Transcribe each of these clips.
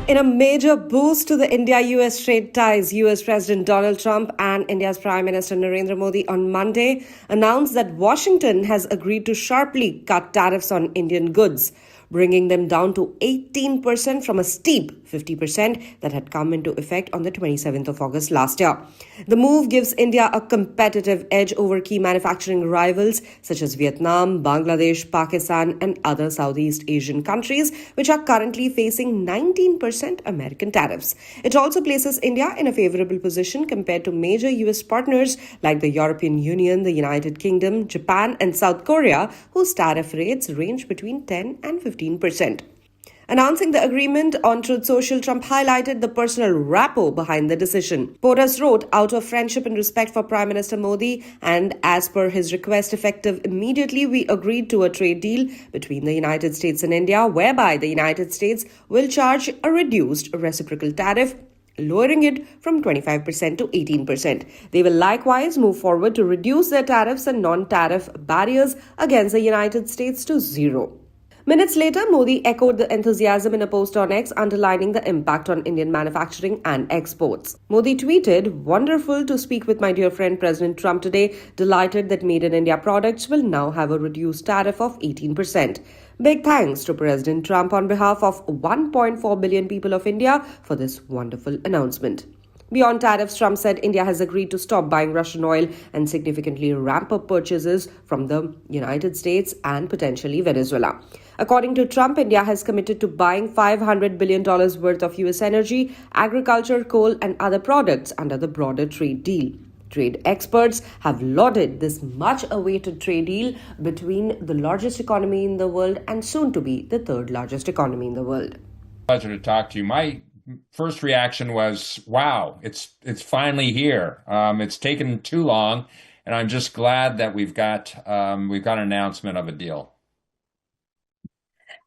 In a major boost to the India-US trade ties, US President Donald Trump and India's Prime Minister Narendra Modi on Monday announced that Washington has agreed to sharply cut tariffs on Indian goods, bringing them down to 18% from a steep 50% that had come into effect on the 27th of August last year. The move gives India a competitive edge over key manufacturing rivals such as Vietnam, Bangladesh, Pakistan, and other Southeast Asian countries, which are currently facing 19% American tariffs. It also places India in a favorable position compared to major US partners like the European Union, the United Kingdom, Japan, and South Korea, whose tariff rates range between 10 and 15%. Announcing the agreement on Truth Social, Trump highlighted the personal rapport behind the decision. POTUS wrote, out of friendship and respect for Prime Minister Modi, and as per his request effective immediately, we agreed to a trade deal between the United States and India, whereby the United States will charge a reduced reciprocal tariff, lowering it from 25% to 18%. They will likewise move forward to reduce their tariffs and non-tariff barriers against the United States to zero. Minutes later, Modi echoed the enthusiasm in a post on X, underlining the impact on Indian manufacturing and exports. Modi tweeted, "Wonderful to speak with my dear friend President Trump today. Delighted that Made in India products will now have a reduced tariff of 18%. Big thanks to President Trump on behalf of 1.4 billion people of India for this wonderful announcement." Beyond tariffs, Trump said India has agreed to stop buying Russian oil and significantly ramp up purchases from the United States and potentially Venezuela. According to Trump, India has committed to buying $500 billion worth of US energy, agriculture, coal, and other products under the broader trade deal. Trade experts have lauded this much-awaited trade deal between the largest economy in the world and soon to be the third largest economy in the world. Pleasure to talk to you. My first reaction was, wow, it's finally here. It's taken too long, and I'm just glad that we've got an announcement of a deal.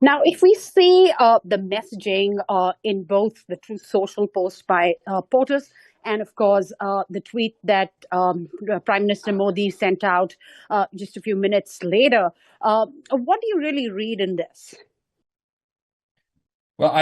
Now, if we see the messaging in both the Truth Social post by POTUS and, of course, the tweet that Prime Minister Modi sent out just a few minutes later, what do you really read in this? Well,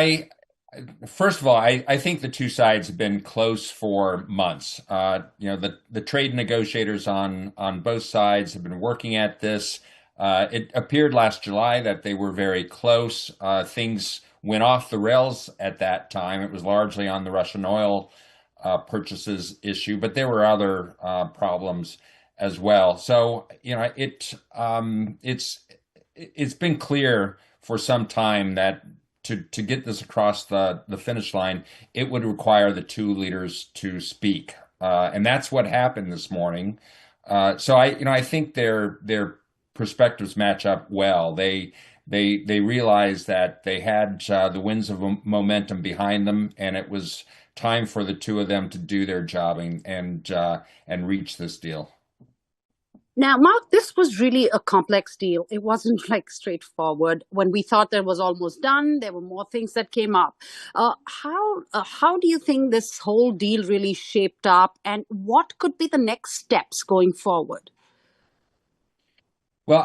first of all, I think the two sides have been close for months. The trade negotiators on both sides have been working at this. It appeared last July that they were very close. Things went off the rails at that time. It was largely on the Russian oil purchases issue, but there were other problems as well. So, it's been clear for some time that to get this across the finish line, it would require the two leaders to speak, and that's what happened this morning. So I think their perspectives match up well. They realized that they had the winds of momentum behind them, and it was time for the two of them to do their job and reach this deal. Now, Mark, this was really a complex deal. It wasn't straightforward. When we thought that was almost done, there were more things that came up. How do you think this whole deal really shaped up, and what could be the next steps going forward? Well,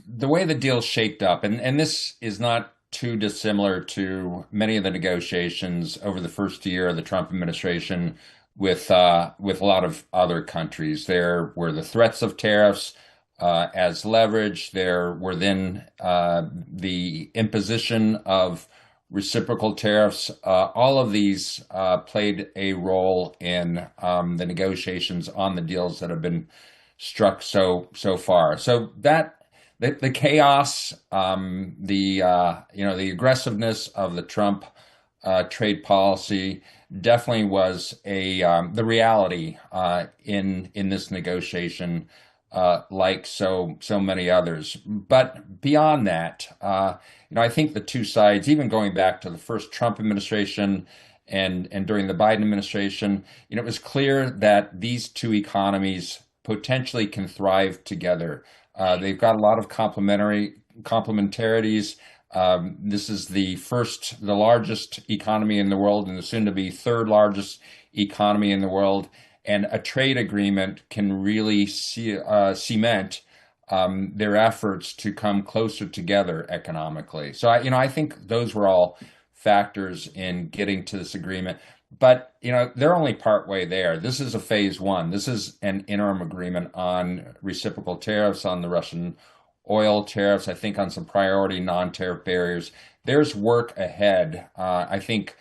the way the deal shaped up, and this is not too dissimilar to many of the negotiations over the first year of the Trump administration with a lot of other countries. There were the threats of tariffs as leverage. There were then the imposition of reciprocal tariffs. All of these played a role in the negotiations on the deals that have been struck so far. So that the chaos, the aggressiveness of the Trump trade policy definitely was the reality in this negotiation, like so many others. But beyond that, I think the two sides, even going back to the first Trump administration and during the Biden administration, it was clear that these two economies potentially can thrive together. They've got a lot of complementarities. This is the largest economy in the world and the soon-to-be third largest economy in the world. And a trade agreement can really cement their efforts to come closer together economically. So I think those were all factors in getting to this agreement. But, they're only partway there. This is a phase one. This is an interim agreement on reciprocal tariffs on the Russian oil tariffs, I think on some priority non-tariff barriers. There's work ahead. I think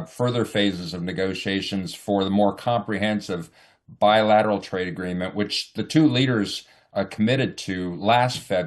further phases of negotiations for the more comprehensive bilateral trade agreement, which the two leaders committed to last February.